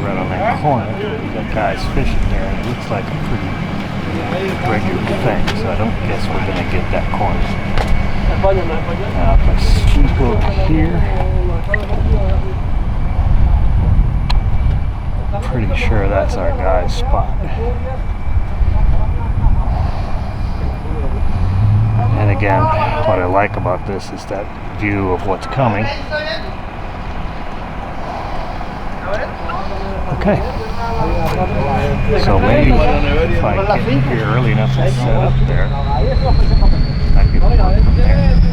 Right on that corner, we got guys fishing there, and it looks like a pretty regular thing, so I don't guess we're going to get that corner. Now if I swoop over here, pretty sure that's our guy's spot. And again, what I like about this is that view of what's coming. Okay, so maybe if I get here early enough to set up there, I can work from there.